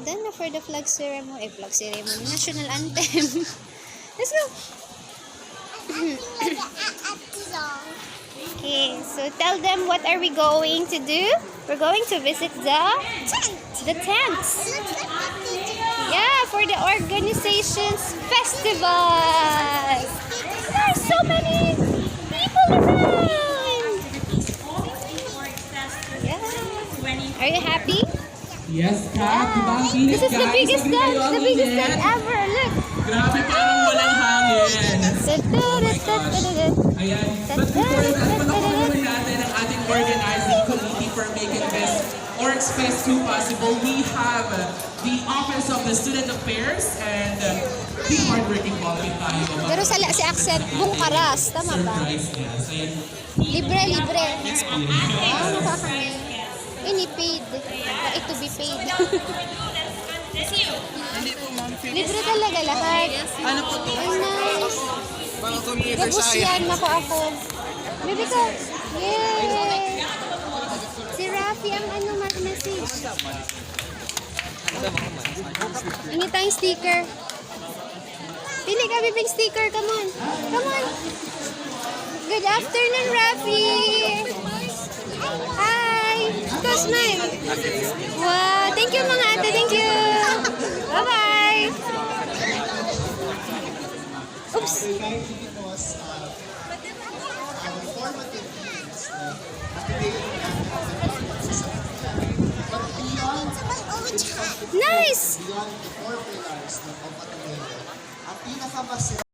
done na for the flag ceremony. Flag ceremony. National anthem. Let's go. Okay, so tell them what are we going to do? We're going to visit the tents. Yeah, for the organization's festival. There are so many people around. Yeah. Are you happy? Yes, Kat. Yeah. This is the biggest tent ever. Look. Grabe, parang walang hangin. Ayan. But before that, panakunan natin ang ating organizing committee for making this Orcs Fest 2 possible. We have the Office of the Student Affairs and the hardworking volunteer tayo. Pero si Accent, bungkaras. Tama ba? Surprise niya. So, ayan. Libre. Ah, nakakami. Ini paid. To be paid. Libre talaga lahat. Ano po to? Ay, nice. Mga computer Gabusyan ako. Baby ko. Yay! Si Rafi ang message. Hingi tayong sticker. Pili ka, bibing sticker. Come on. Good afternoon, Rafi. Hi. Go smile. Wow. Thank you, mga ate. Thank you. Bye-bye. Oops. Nice!